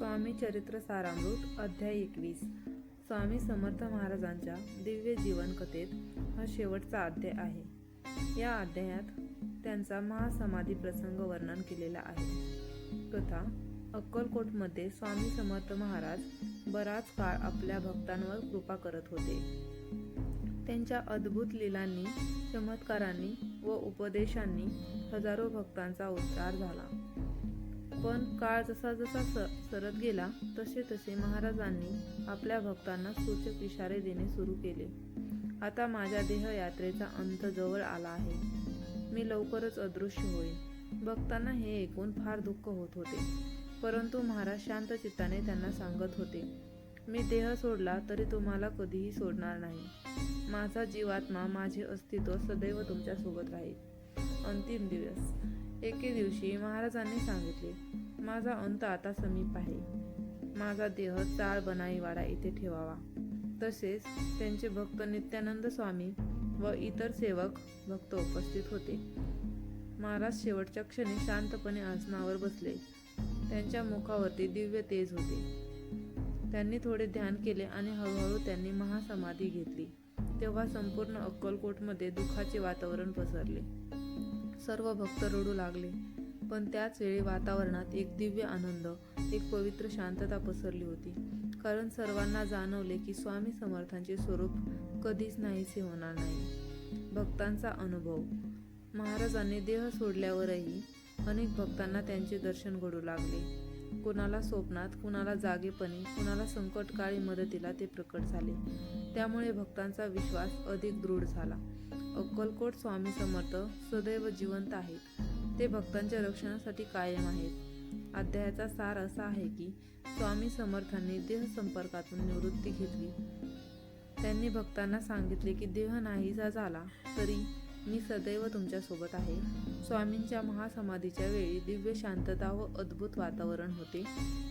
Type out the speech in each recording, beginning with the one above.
स्वामी चरित्र सारामृत अध्याय 21. स्वामी समर्थ महाराजांच्या दिव्य जीवन कथेत हा शेवटचा अध्याय आहे. या अध्यायात त्यांचा महासमाधी प्रसंग वर्णन केलेला आहे. कथा: अक्कलकोटमध्ये स्वामी समर्थ महाराज बराच काळ आपल्या भक्तांवर कृपा करत होते. त्यांच्या अद्भुत लीलांनी, चमत्कारांनी व उपदेशांनी हजारो भक्तांचा उद्धार झाला. पण काळ जसा जसा सरत गेला तसे तसे महाराजांनी आपल्या भक्तांना सूचक इशारे देणे सुरू केले. आता माझ्या देहयात्रेचा अंत जवळ आला आहे. मी लवकरच अदृश्य होईल. भक्तांना हे ऐकून फार दुःख होत होते. परंतु महाराज शांत चित्ताने त्यांना सांगत होते, मी देह सोडला तरी तुम्हाला कधीही सोडणार नाही. माझा जीवात्मा, माझे अस्तित्व सदैव तुमच्या सोबत राहील. अंतिम दिवस. एके दिवशी महाराजांनी सांगितले, माझा अंत आता समीप आहे. माझा देह चाळ बनाईवाडा येथे ठेवावा. तसेच त्यांचे भक्त नित्यानंद स्वामी व इतर सेवक भक्त उपस्थित होते. महाराज शेवटच्या क्षणी शांतपणे आसनावर बसले. त्यांच्या मुखावरती दिव्य तेज होते. त्यांनी थोडे ध्यान केले आणि हळूहळू त्यांनी महासमाधी घेतली. तेव्हा संपूर्ण अक्कलकोटमध्ये दुःखाचे वातावरण पसरले. सर्व भक्त रडू लागले. पण त्याच वेळी वातावरणात एक दिव्य आनंद, एक पवित्र शांतता पसरली होती. कारण सर्वांना जाणवले की स्वामी समर्थांचे स्वरूप कधीच नाहीसे होणार नाही. भक्तांचा अनुभव. महाराजांनी देह सोडल्यावरही अनेक भक्तांना त्यांचे दर्शन घडू लागले. कुणाला स्वप्नात, कुणाला जागेपणी, कुणाला संकटकाळी मदतीला ते प्रकट झाले. त्यामुळे भक्तांचा विश्वास अधिक दृढ झाला. अक्कलकोट स्वामी समर्थ सदैव जिवंत आहेत. ते भक्तांच्या रक्षणासाठी कायम आहेत. अध्यायाचा सार असा आहे की स्वामी समर्थांनी देह संपर्कातून निवृत्ती घेतली. त्यांनी भक्तांना सांगितले की देह नाहीसा झाला तरी मी सदैव तुमच्यासोबत आहे. स्वामींच्या महासमाधीच्या वेळी दिव्य शांतता व अद्भुत वातावरण होते.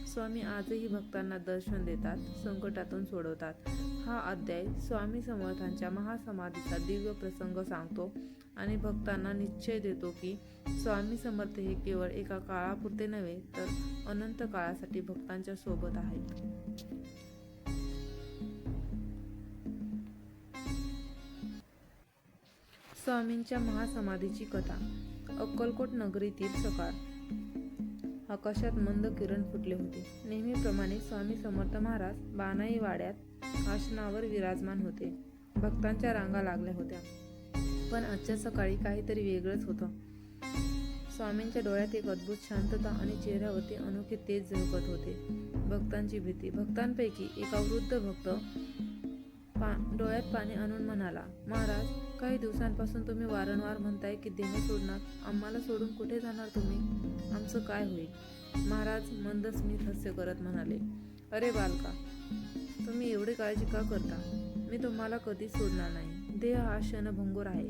स्वामी आजही भक्तांना दर्शन देतात, संकटातून सोडवतात. हा अध्याय स्वामी समर्थांच्या महासमाधीचा दिव्य प्रसंग सांगतो आणि भक्तांना निश्चय देतो की स्वामी समर्थ हे केवळ एका काळापुरते नव्हे तर अनंत काळासाठी भक्तांच्या सोबत आहेत. स्वामींच्या महासमाधीची कथा. अक्कलकोट नगरीतील सकाळ. आकाशात मंद किरण फुटले होते. नेहमीप्रमाणे स्वामी समर्थ महाराज बानाई वाड्यात आसनावर विराजमान होते. भक्तांच्या रांगा लागल्या होत्या. पण आजच्या सकाळी काहीतरी वेगळंच होतं. स्वामींच्या डोळ्यात एक अद्भुत शांतता आणि चेहऱ्यावरती अनोखे तेज झळकत होते. भक्तांची भीती. भक्तांपैकी एका वृद्ध भक्त डोळ्यात पाणी आणून म्हणाला, महाराज, काही दिवसांपासून तुम्ही वारंवार म्हणताय की देह सोडणार. आम्हाला सोडून कुठे जाणार तुम्ही? आमचं काय होईल? महाराज मंद स्मित हास्य करत म्हणाले, अरे बालका, तुम्ही एवढी काळजी का करता? मी तुम्हाला कधीच सोडणार नाही. देह हा क्षणभंगूर आहे,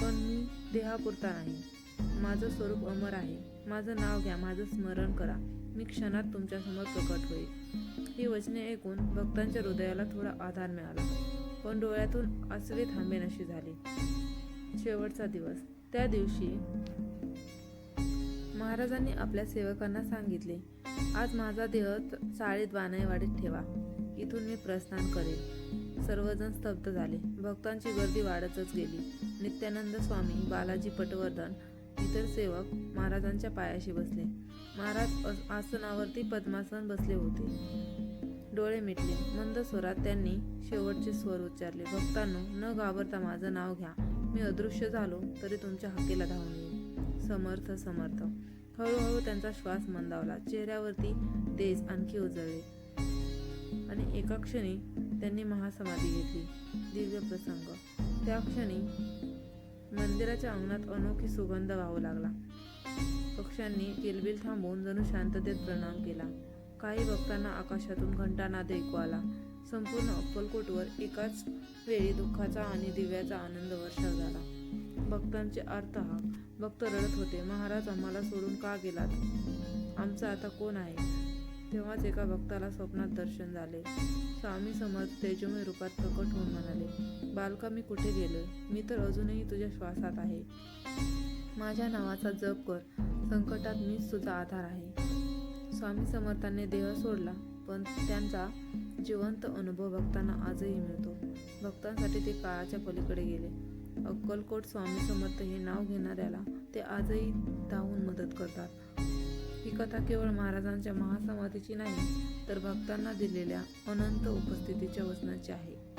पण मी देहापुरता नाही. माझं स्वरूप अमर आहे. माझं नाव घ्या, माझं स्मरण करा. मी क्षणात तुमच्यासमोर प्रकट होईल. ही वचने ऐकून भक्तांच्या हृदयाला थोडा आधार मिळाला. पण डोळ्यातून आसवे थांबेनाशी झाले. शेवटचा दिवस. त्या दिवशी महाराजांनी आपल्या सेवकांना सांगितले, आज माझा देह चाळीत बानाईवाडीत ठेवा. इथून मी प्रस्थान करेल. सर्वजण स्तब्ध झाले. भक्तांची गर्दी वाढतच गेली. नित्यानंद स्वामी, बालाजी पटवर्धन, इतर सेवक महाराजांच्या पायाशी बसले. महाराज आसनावरती पद्मासन बसले होते. डोळे मिटले. मंद स्वरात त्यांनी शेवटचे स्वर उच्चारले, भक्तांनो, न घाबरता माझं नाव घ्या. मी अदृश्य झालो तरी तुमच्या हाकेला धावून येईल. समर्थ समर्थ. हळूहळू त्यांचा श्वास मंदावला. चेहऱ्यावरती तेज आणखी उजळले आणि एका क्षणी त्यांनी महासमाधी घेतली. दिव्य प्रसंग. त्या क्षणी मंदिराच्या अंगणात अनोखी सुगंध वाहू लागला. पक्ष्यांनी किलबिल थांबवून जणू शांततेत प्रणाम केला. काही भक्तांना आकाशातून घंटानाद ऐकू आला. संपूर्ण अक्कलकोटवर एकाच वेळी दुःखाचा आणि दिव्याचा आनंद वर्षाव झाला. भक्तांचे अर्थहाक. भक्त रडत होते, महाराज, आम्हाला सोडून का गेलात? आमचा आता कोण आहे? तेव्हाच एका भक्ताला स्वप्नात दर्शन झाले. स्वामी समर्थ तेजोमय रूपात प्रकट होऊन म्हणाले, बालका, मी कुठे गेलोय? मी तर अजूनही तुझ्या श्वासात आहे. माझ्या नावाचा जप कर. संकटात मीच तुझा आधार आहे. स्वामी समर्थांनी देह सोडला, पण त्यांचा जिवंत अनुभव भक्तांना आजही मिळतो. भक्तांसाठी ते काळाच्या पलीकडे गेले. अक्कलकोट स्वामी समर्थ हे नाव घेणाऱ्याला ते आजही धावून मदत करतात. ही कथा केवळ महाराजांच्या महासमाधीची नाही, तर भक्तांना दिलेल्या अनंत उपस्थितीच्या वचनाची आहे.